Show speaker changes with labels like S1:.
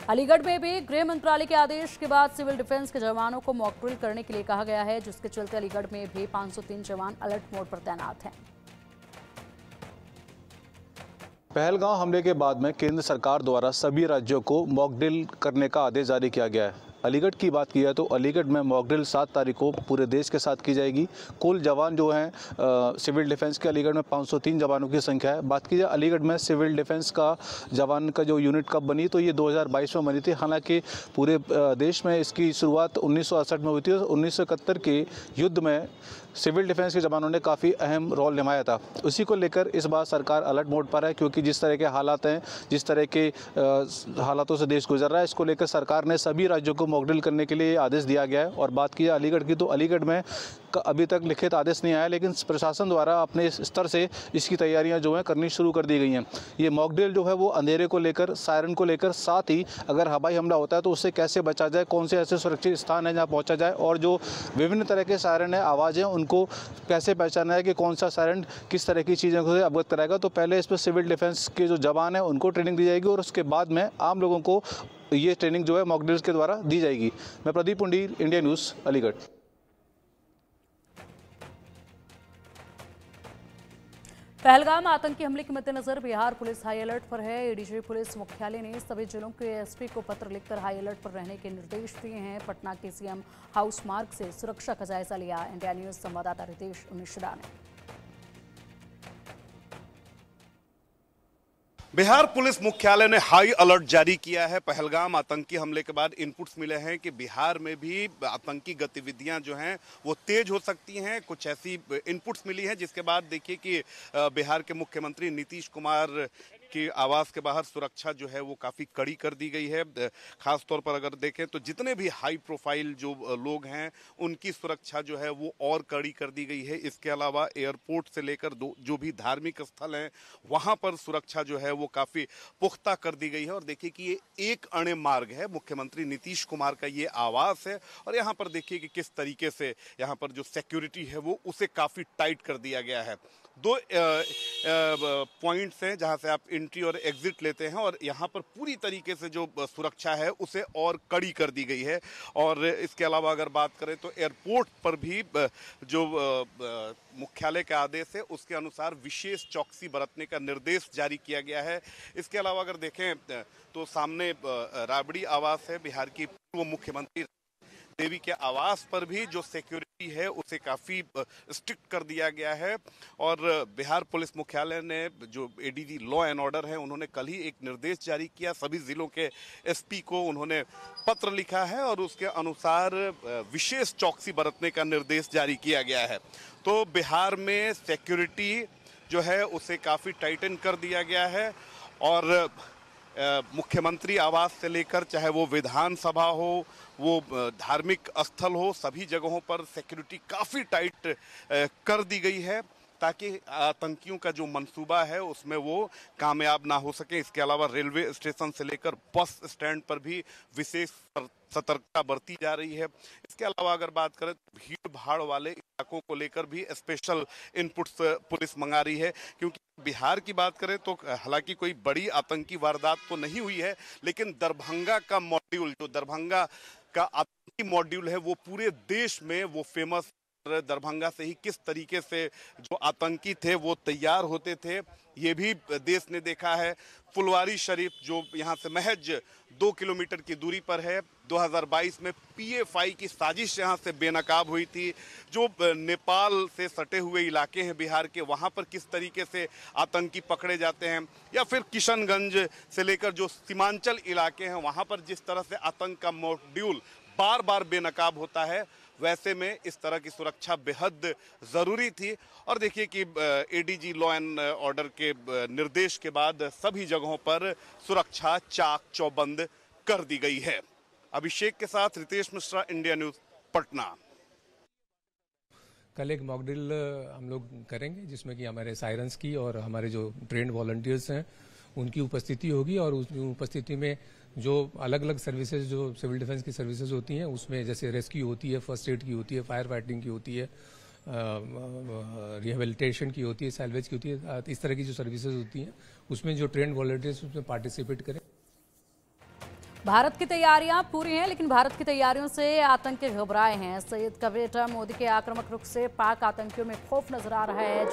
S1: अलीगढ़ में भी गृह मंत्रालय के आदेश के बाद सिविल डिफेंस के जवानों को मॉक ड्रिल करने के लिए कहा गया है, जिसके चलते अलीगढ़ में भी 503 जवान अलर्ट मोड पर तैनात हैं।
S2: पहलगांव हमले के बाद में केंद्र सरकार द्वारा सभी राज्यों को मॉक ड्रिल करने का आदेश जारी किया गया है। अलीगढ़ की बात की है तो अलीगढ़ में मॉक ड्रिल 7 तारीख को पूरे देश के साथ की जाएगी। कुल जवान जो हैं सिविल डिफेंस के अलीगढ़ में 503 जवानों की संख्या है। बात की जाए अलीगढ़ में सिविल डिफेंस का जवान का जो यूनिट कब बनी तो ये 2022 में बनी थी। हालांकि पूरे देश में इसकी शुरुआत 1968 में हुई थी और 1971 के युद्ध में सिविल डिफेंस के जवानों ने काफ़ी अहम रोल निभाया था। उसी को लेकर इस बार सरकार अलर्ट मोड पर है, क्योंकि जिस तरह के हालात हैं, जिस तरह के हालातों से देश गुजर रहा है, इसको लेकर सरकार ने सभी राज्यों को मॉक ड्रिल करने के लिए आदेश दिया गया है। और बात की जाए अलीगढ़ की तो अलीगढ़ में अभी तक लिखित आदेश नहीं आया, लेकिन प्रशासन द्वारा अपने स्तर से इसकी तैयारियां जो हैं करनी शुरू कर दी गई हैं। ये मॉक ड्रिल जो है वो अंधेरे को लेकर, सायरन को लेकर, साथ ही अगर हवाई हमला होता है तो उससे कैसे बचा जाए, कौन से ऐसे सुरक्षित स्थान है जहाँ पहुँचा जाए, और जो विभिन्न तरह के सायरन है, आवाज़ें, उनको कैसे पहचाना है कि कौन सा सायरन किस तरह की चीज़ों को अवगत कराएगा। तो पहले इस पर सिविल डिफेंस के जो जवान हैं उनको ट्रेनिंग दी जाएगी और उसके बाद में आम लोगों को ये ट्रेनिंग जो है मॉक ड्रिल्स के द्वारा दी जाएगी। मैं प्रदीप पुंडीर, इंडिया न्यूज़, अलीगढ़।
S1: पहलगाम आतंकी हमले के मद्देनजर बिहार पुलिस हाई अलर्ट पर है। एडीजी पुलिस मुख्यालय ने सभी जिलों के एसपी को पत्र लिखकर हाई अलर्ट पर रहने के निर्देश दिए हैं। पटना के सीएम हाउस मार्ग से सुरक्षा का जायजा लिया। इंडिया न्यूज़ संवाददाता रितेश मिश्रा ने।
S3: बिहार पुलिस मुख्यालय ने हाई अलर्ट जारी किया है। पहलगाम आतंकी हमले के बाद इनपुट्स मिले हैं कि बिहार में भी आतंकी गतिविधियां जो हैं वो तेज हो सकती हैं। कुछ ऐसी इनपुट्स मिली हैं जिसके बाद देखिए कि बिहार के मुख्यमंत्री नीतीश कुमार की आवास के बाहर सुरक्षा जो है वो काफ़ी कड़ी कर दी गई है। खास तौर पर अगर देखें तो जितने भी हाई प्रोफाइल जो लोग हैं उनकी सुरक्षा जो है वो और कड़ी कर दी गई है। इसके अलावा एयरपोर्ट से लेकर जो भी धार्मिक स्थल हैं वहाँ पर सुरक्षा जो है वो काफ़ी पुख्ता कर दी गई है। और देखिए कि ये एक अणे मार्ग है, मुख्यमंत्री नीतीश कुमार का ये आवास है और यहाँ पर देखिए कि किस तरीके से यहाँ पर जो सिक्योरिटी है वो उसे काफ़ी टाइट कर दिया गया है। 2 पॉइंट्स हैं जहां से आप एंट्री और एग्जिट लेते हैं और यहाँ पर पूरी तरीके से जो सुरक्षा है उसे और कड़ी कर दी गई है। और इसके अलावा अगर बात करें तो एयरपोर्ट पर भी जो मुख्यालय का आदेश है उसके अनुसार विशेष चौकसी बरतने का निर्देश जारी किया गया है। इसके अलावा अगर देखें तो सामने राबड़ी आवास है, बिहार की पूर्व मुख्यमंत्री देवी के आवास पर भी जो सिक्योरिटी है उसे काफ़ी स्ट्रिक्ट कर दिया गया है। और बिहार पुलिस मुख्यालय ने जो एडीजी लॉ एंड ऑर्डर है उन्होंने कल ही एक निर्देश जारी किया। सभी जिलों के एसपी को उन्होंने पत्र लिखा है और उसके अनुसार विशेष चौकसी बरतने का निर्देश जारी किया गया है। तो बिहार में सिक्योरिटी जो है उसे काफ़ी टाइटन कर दिया गया है और मुख्यमंत्री आवास से लेकर चाहे वो विधानसभा हो, वो धार्मिक स्थल हो, सभी जगहों पर सिक्योरिटी काफ़ी टाइट कर दी गई है ताकि आतंकियों का जो मंसूबा है उसमें वो कामयाब ना हो सके। इसके अलावा रेलवे स्टेशन से लेकर बस स्टैंड पर भी विशेष सतर्कता बरती जा रही है। इसके अलावा अगर बात करें तो भीड़ भाड़ वाले इलाकों को लेकर भी स्पेशल इनपुट्स पुलिस मंगा रही है, क्योंकि बिहार की बात करें तो हालांकि कोई बड़ी आतंकी वारदात तो नहीं हुई है, लेकिन दरभंगा का मॉड्यूल, जो दरभंगा का आतंकी मॉड्यूल है वो पूरे देश में वो फेमस। दरभंगा से ही किस तरीके से जो आतंकी थे वो तैयार होते थे ये भी देश ने देखा है। फुलवारी शरीफ जो यहाँ से महज 2 किलोमीटर की दूरी पर है, 2022 में पीएफआई की साजिश यहाँ से बेनकाब हुई थी। जो नेपाल से सटे हुए इलाके हैं बिहार के, वहाँ पर किस तरीके से आतंकी पकड़े जाते हैं, या फिर किशनगंज से लेकर जो सीमांचल इलाके हैं वहाँ पर जिस तरह से आतंक का मॉड्यूल बार बार बेनकाब होता है, वैसे में इस तरह की सुरक्षा बेहद ज़रूरी थी। और देखिए कि एडीजी लॉ एंड ऑर्डर के निर्देश के बाद सभी जगहों पर सुरक्षा चाक चौबंद कर दी गई है। अभिषेक के साथ रितेश मिश्रा, इंडिया न्यूज़, पटना।
S4: कल एक मॉक ड्रिल हम लोग करेंगे जिसमें कि हमारे सायरन्स की और हमारे जो ट्रेंड वॉलंटियर्स हैं उनकी उपस्थिति होगी और उस उपस्थिति में जो अलग अलग सर्विसेज, जो सिविल डिफेंस की सर्विसेज होती हैं उसमें जैसे रेस्क्यू होती है, फर्स्ट एड की होती है, फायर फाइटिंग की होती है, रिहेबिलिटेशन की होती है, सैल्वेज की होती है, इस तरह की जो सर्विसेज होती हैं उसमें जो ट्रेंड वॉलंटियर्स उसमें पार्टिसिपेट करें।
S1: भारत की तैयारियां पूरी हैं, लेकिन भारत की तैयारियों से आतंकी घबराए हैं। सईद का बेटा मोदी के आक्रामक रुख से पाक आतंकियों में खौफ नजर आ रहा है।